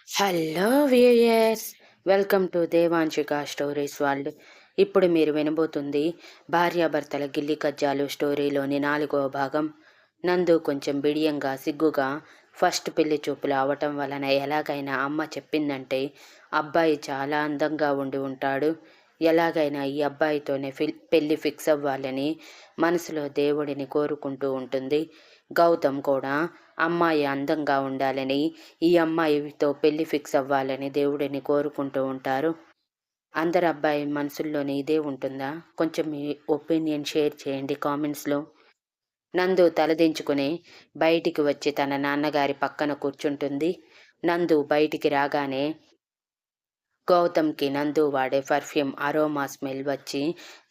Hello viewers, welcome to Devanshika stories world. ఇప్పుడు మీరు వినబోతుంది భార్యాభర్తల గిల్లి కజ్జాలు స్టోరీలోని 4వ భాగం. నందు కొంచెం బిడియంగా సిగ్గుగా ఫస్ట్ పెళ్లి చూపులు అవటం వలన ఎలాగైనా అమ్మ చెప్పిందంటే అబ్బాయి చాలా అందంగా ఉండి ఉంటాడు, ఎలాగైనా ఈ అబ్బాయితోనే పెళ్లి ఫిక్స్ అవ్వాలని మనసులో దేవుడిని కోరుకుంటూ ఉంటుంది. గౌతమ్ కూడా అమ్మాయి అందంగా ఉండాలని, ఈ అమ్మాయితో పెళ్లి ఫిక్స్ అవ్వాలని దేవుడిని కోరుకుంటూ ఉంటారు. అందరు అబ్బాయి మనసుల్లోనే ఇదే ఉంటుందా? కొంచెం మీ ఒపీనియన్ షేర్ చేయండి కామెంట్స్లో. నందు తలదించుకుని బయటికి వచ్చి తన నాన్నగారి పక్కన కూర్చుంటుంది. నందు బయటికి రాగానే గౌతమ్కి నందు వాడే పర్ఫ్యూమ్ అరోమా స్మెల్ వచ్చి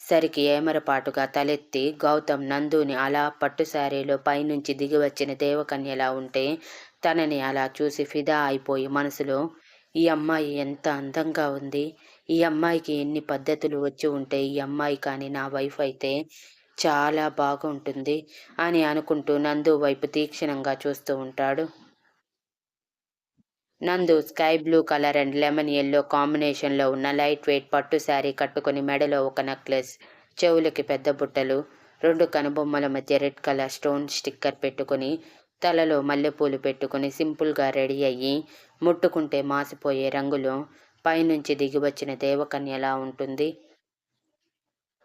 సరికి ఏమరపాటుగా తలెత్తి గౌతమ్ నందుని అలా పట్టు శారీలో పైనుంచి దిగివచ్చిన దేవకన్యలా ఉంటే తనని అలా చూసి ఫిదా అయిపోయి మనసులో, ఈ అమ్మాయి ఎంత అందంగా ఉంది, ఈ అమ్మాయికి ఎన్ని పద్ధతులు వచ్చి ఉంటే ఈ అమ్మాయి కానీ నా వైఫ్ అయితే చాలా బాగుంటుంది అని అనుకుంటూ నందు వైపు తీక్షణంగా చూస్తూ ఉంటాడు. నందు sky blue colour and lemon yellow కాంబినేషన్లో ఉన్న లైట్ వెయిట్ పట్టు శారీ కట్టుకుని మెడలో ఒక నెక్లెస్, చెవులకి పెద్ద బుట్టలు, 2 కనుబొమ్మల మధ్య రెడ్ కలర్ స్టోన్ స్టిక్కర్ పెట్టుకుని, తలలో మల్లెపూలు పెట్టుకుని సింపుల్గా రెడీ అయ్యి ముట్టుకుంటే మాసిపోయే రంగులో పైనుంచి దిగివచ్చిన దేవకన్యలా ఉంటుంది.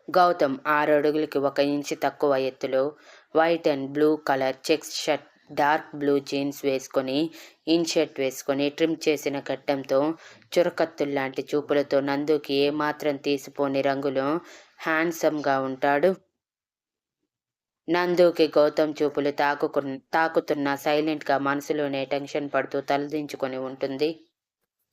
గౌతమ్ 6 అడుగులకి 1 ఇంచు తక్కువ ఎత్తులో white and blue colour checks shirt, dark blue jeans వేసుకొని, ఇన్షర్ట్ వేసుకొని, ట్రిమ్ చేసిన గడ్డంతో చురకత్తుల్లాంటి చూపులతో నందుకి ఏమాత్రం తీసిపోని రంగులో హ్యాండ్సమ్గా ఉంటాడు. నందుకి గౌతమ్ చూపులు తాకుతున్నా సైలెంట్గా మనసులోనే టెన్షన్ పడుతూ తలదించుకొని ఉంటుంది.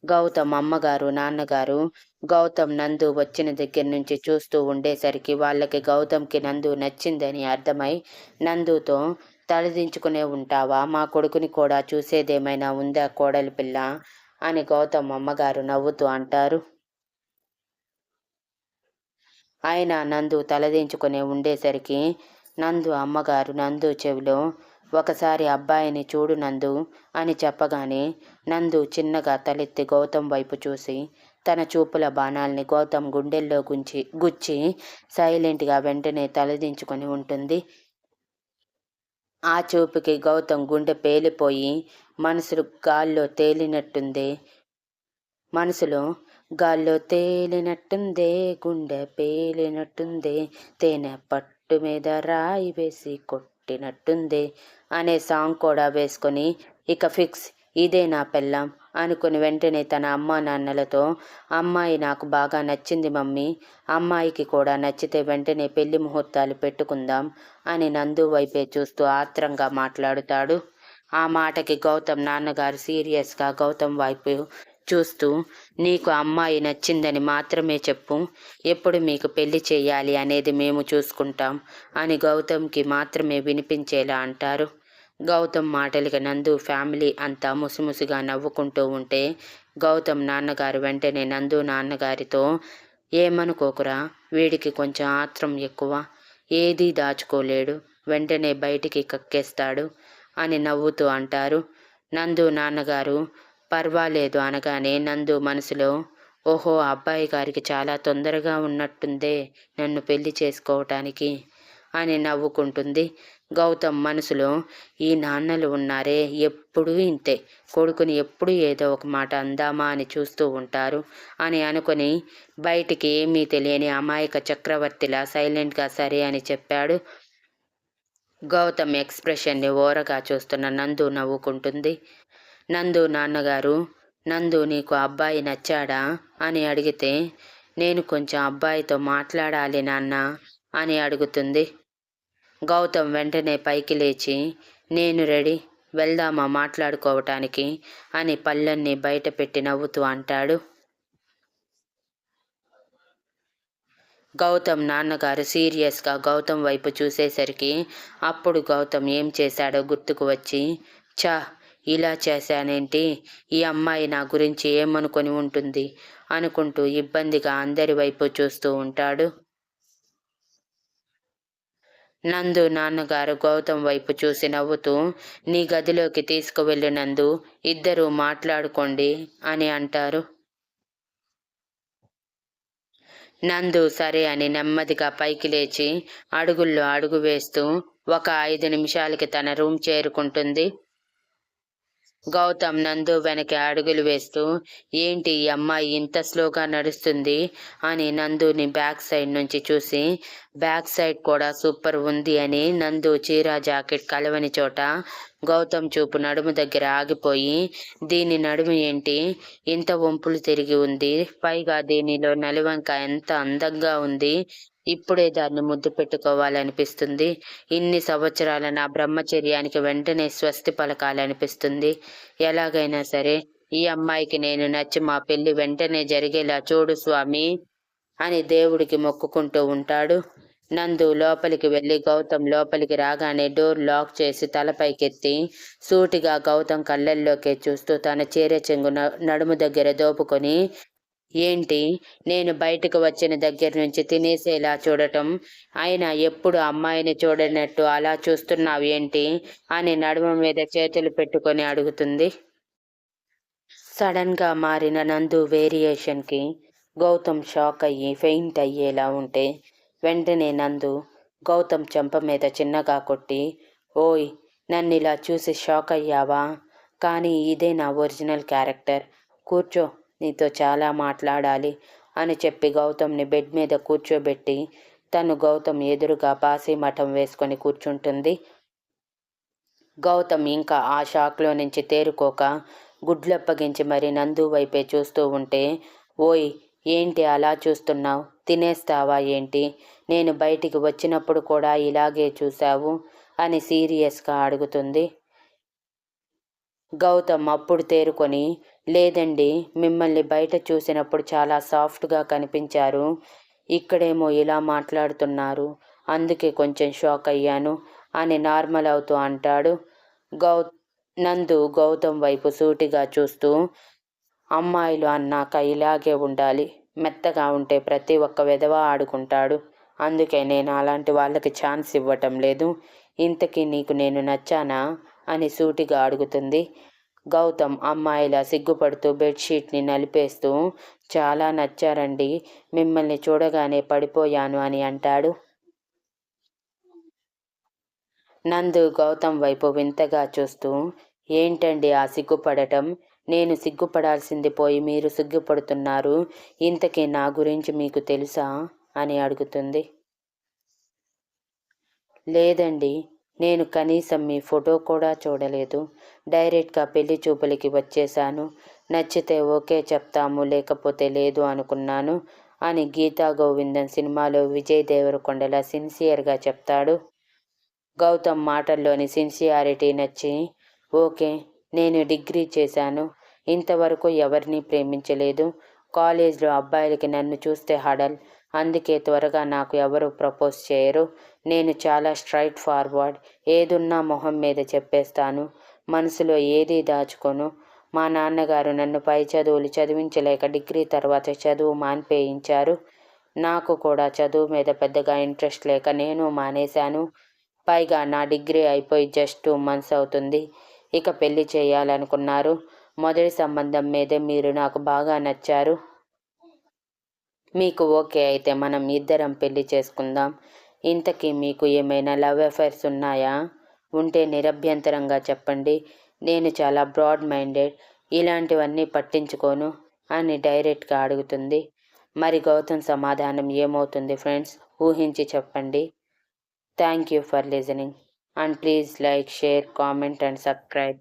గౌతమ్ అమ్మగారు, నాన్నగారు గౌతమ్ నందు వచ్చిన దగ్గర నుంచి చూస్తూ ఉండేసరికి వాళ్ళకి గౌతమ్కి నందు నచ్చిందని అర్థమై, నందుతో తలదించుకునే ఉంటావా, మా కొడుకుని కూడా చూసేదేమైనా ఉందా కోడలి పిల్ల అని గౌతమ్ అమ్మగారు నవ్వుతూ అంటారు. అయినా నందు తలదించుకునే ఉండేసరికి నందు అమ్మగారు నందు చెవిలో, ఒకసారి అబ్బాయిని చూడు నందు అని చెప్పగానే నందు చిన్నగా తలెత్తి గౌతమ్ వైపు చూసి తన చూపుల బాణాల్ని గౌతమ్ గుండెల్లో గుచ్చి సైలెంట్గా వెంటనే తలదించుకొని ఉంటుంది. ఆ చూపుకి గౌతమ్ గుండె పేలిపోయి మనసులో గాల్లో తేలినట్టుందే, గుండె పేలినట్టుందే, తేనె పట్టు మీద రాయి వేసి కొట్టినట్టుందే అనే సాంగ్ కూడా వేసుకొని ఇక ఫిక్స్, ఇదే నా పెళ్ళాం అనుకుని వెంటనే తన అమ్మా నాన్నలతో, అమ్మాయి నాకు బాగా నచ్చింది మమ్మీ, అమ్మాయికి కూడా నచ్చితే వెంటనే పెళ్లి ముహూర్తాలు పెట్టుకుందాం అని నందు వైపే చూస్తూ ఆత్రంగా మాట్లాడుతాడు. ఆ మాటకి గౌతమ్ నాన్నగారు సీరియస్గా గౌతమ్ వైపు చూస్తూ, నీకు అమ్మాయి నచ్చిందని మాత్రమే చెప్పు, ఎప్పుడు మీకు పెళ్లి చేయాలి అనేది మేము చూసుకుంటాం అని గౌతమ్కి మాత్రమే వినిపించేలా అంటారు. గౌతమ్ మాటలకి నందు ఫ్యామిలీ అంతా ముసిముసిగా నవ్వుకుంటూ ఉంటే గౌతమ్ నాన్నగారు వెంటనే నందు నాన్నగారితో, ఏమనుకోకురా, వీడికి కొంచెం ఆత్రం ఎక్కువ, ఏదీ దాచుకోలేడు, వెంటనే బయటికి కక్కేస్తాడు అని నవ్వుతూ అంటారు. నందు నాన్నగారు పర్వాలేదు అనగానే నందు మనసులో, ఓహో, అబ్బాయి గారికి చాలా తొందరగా ఉన్నట్టుందే నన్ను పెళ్లి చేసుకోవటానికి అని నవ్వుకుంటుంది. గౌతమ్ మనసులో, ఈ నాన్నలు ఉన్నారే ఎప్పుడూ ఇంతే, కొడుకుని ఎప్పుడు ఏదో ఒక మాట అందామా అని చూస్తూ ఉంటారు అని అనుకుని బయటికి ఏమీ తెలియని అమాయక చక్రవర్తిలా సైలెంట్గా సరే అని చెప్పాడు. గౌతమ్ ఎక్స్ప్రెషన్ని ఓరగా చూస్తున్న నందు నవ్వుకుంటుంది. నందు నాన్నగారు, నందు నీకు అబ్బాయి నచ్చాడా అని అడిగితే, నేను కొంచెం అబ్బాయితో మాట్లాడాలి నాన్న అని అడుగుతుంది. గౌతమ్ వెంటనే పైకి లేచి, నేను రెడీ, వెళ్దామా మాట్లాడుకోవటానికి అని పళ్ళన్నీ బయట పెట్టి నవ్వుతూ అంటాడు. గౌతమ్ నాన్నగారు సీరియస్గా గౌతమ్ వైపు చూసేసరికి అప్పుడు గౌతమ్ ఏం చేశాడో గుర్తుకు వచ్చి, ఛా, ఇలా చేశానేంటి, ఈ అమ్మాయి నా గురించి ఏమనుకొని ఉంటుంది అనుకుంటూ ఇబ్బందిగా అందరి వైపు చూస్తూ ఉంటాడు. నందు నాన్నగారు గౌతమ్ వైపు చూసి నవ్వుతూ, నీ గదిలోకి తీసుకువెళ్ళు నందు, ఇద్దరూ మాట్లాడుకోండి అని అంటారు. నందు సరే అని నెమ్మదిగా పైకి లేచి అడుగుల్లో అడుగు వేస్తూ ఒక 5 నిమిషాలకి తన రూమ్ చేరుకుంటుంది. గౌతమ్ నందు వెనక అడుగులు వేస్తూ, ఏంటి ఈ అమ్మాయి ఇంత స్లోగా నడుస్తుంది అని నందుని బ్యాక్ సైడ్ నుంచి చూసి, బ్యాక్ సైడ్ కూడా సూపర్ ఉంది అని నందు చీర జాకెట్ కలవని చోట గౌతమ్ చూపు నడుము దగ్గర ఆగిపోయి, దీని నడుము ఏంటి ఇంత వంపులు తిరిగి ఉంది, పైగా దీనిలో నలివంక ఎంత అందంగా ఉంది, ఇప్పుడే దాన్ని ముద్దు పెట్టుకోవాలనిపిస్తుంది, ఇన్ని సంవత్సరాల నా బ్రహ్మచర్యానికి వెంటనే స్వస్తి పలకాలనిపిస్తుంది, ఎలాగైనా సరే ఈ అమ్మాయికి నేను నచ్చి మా పెళ్లి వెంటనే జరిగేలా చూడు స్వామి అని దేవుడికి మొక్కుకుంటూ ఉంటాడు. నందు లోపలికి వెళ్ళి గౌతమ్ లోపలికి రాగానే డోర్ లాక్ చేసి తలపైకెత్తి సూటిగా గౌతమ్ కళ్ళల్లోకే చూస్తూ తన చీర చెంగు నడుము దగ్గర దోపుకొని, ఏంటి నేను బయటకు వచ్చిన దగ్గర నుంచి తినేసేలా చూడటం, అయినా ఎప్పుడు అమ్మాయిని చూడనట్టు అలా చూస్తున్నావు ఏంటి అని నడుము మీద చేతులు పెట్టుకొని అడుగుతుంది. సడన్గా మారిన నందు వేరియేషన్కి గౌతమ్ షాక్ అయ్యి ఫెయింట్ అయ్యేలా ఉంటే వెంటనే నందు గౌతమ్ చెంప మీద చిన్నగా కొట్టి, ఓయ్ నన్నిలా చూసి షాక్ అయ్యావా, కానీ ఇదే నా ఒరిజినల్ క్యారెక్టర్, కూర్చో నీతో చాలా మాట్లాడాలి అని చెప్పి గౌతమ్ని బెడ్ మీద కూర్చోబెట్టి తను గౌతమ్ ఎదురుగా బాసీమఠం వేసుకొని కూర్చుంటుంది. గౌతమ్ ఇంకా ఆ షాక్లో నుంచి తేరుకోక గుడ్లప్పగించి మరి నందు వైపే చూస్తూ ఉంటే, ఓయ్ ఏంటి అలా చూస్తున్నావు, తినేస్తావా ఏంటి, నేను బయటికి వచ్చినప్పుడు కూడా ఇలాగే చూశావు అని సీరియస్గా అడుగుతుంది. గౌతమ్ అప్పుడు తేరుకొని, లేదండి మిమ్మల్ని బయట చూసినప్పుడు చాలా సాఫ్ట్గా కనిపించారు, ఇక్కడేమో ఇలా మాట్లాడుతున్నారు, అందుకే కొంచెం షాక్ అయ్యాను అని నార్మల్ అవుతూ అంటాడు. నందు గౌతమ్ వైపు సూటిగా చూస్తూ, అమ్మాయిలు అన్నాక ఇలాగే ఉండాలి, మెత్తగా ఉంటే ప్రతి ఒక్క వెధవ ఆడుకుంటాడు, అందుకే నేను అలాంటి వాళ్ళకి ఛాన్స్ ఇవ్వటం లేదు, ఇంతకీ నీకు నేను నచ్చానా అని సూటిగా అడుగుతుంది. గౌతమ్ అమ్మాయిలా సిగ్గుపడుతూ బెడ్షీట్ని నలిపేస్తూ, చాలా నచ్చారండి, మిమ్మల్ని చూడగానే పడిపోయాను అని అంటాడు. నందు గౌతమ్ వైపు వింతగా చూస్తూ, ఏంటండి ఆ సిగ్గుపడటం, నేను సిగ్గుపడాల్సింది పోయి మీరు సిగ్గుపడుతున్నారు, ఇంతకీ నా గురించి మీకు తెలుసా అని అడుగుతుంది. లేదండి, నేను కనీసం మీ ఫోటో కూడా చూడలేదు, డైరెక్ట్గా పెళ్లి చూపులకి వచ్చేశాను, నచ్చితే ఓకే చెప్తాము లేకపోతే లేదు అనుకున్నాను అని గీతా గోవిందం సినిమాలో విజయ్ దేవరకొండలా సిన్సియర్గా చెప్తాడు. గౌతమ్ మాటల్లోని సిన్సియారిటీ నచ్చి, ఓకే నేను డిగ్రీ చేశాను, ఇంతవరకు ఎవరిని ప్రేమించలేదు, కాలేజ్లో అబ్బాయిలకి నన్ను చూస్తే హడల్, అందుకే త్వరగా నాకు ఎవరు ప్రపోజ్ చేయరు, నేను చాలా స్ట్రైట్ ఫార్వర్డ్, ఏదున్నా మొహం మీద చెప్పేస్తాను, మనసులో ఏదీ దాచుకోను, మా నాన్నగారు నన్ను పై చదువులు చదివించలేక డిగ్రీ తర్వాత చదువు మాన్పేయించారు, నాకు కూడా చదువు మీద పెద్దగా ఇంట్రెస్ట్ లేక నేను మానేశాను, పైగా నా డిగ్రీ అయిపోయి జస్ట్ 2 months అవుతుంది, ఇక పెళ్లి చేయాలనుకున్నారు, మొదటి సంబంధం మీదే మీరు నాకు బాగా నచ్చారు, మీకు ఓకే అయితే మనం ఇద్దరం పెళ్లి చేసుకుందాం, ఇంతకీ మీకు ఏమైనా లవ్ అఫైర్స్ ఉన్నాయా, ఉంటే నిరభ్యంతరంగా చెప్పండి, నేను చాలా బ్రాడ్ మైండెడ్, ఇలాంటివన్నీ పట్టించుకోను అని డైరెక్ట్గా అడుగుతుంది. మరి గౌతమ్ సమాధానం ఏమవుతుంది ఫ్రెండ్స్, ఊహించి చెప్పండి. Thank you for listening and please like, share, comment and subscribe.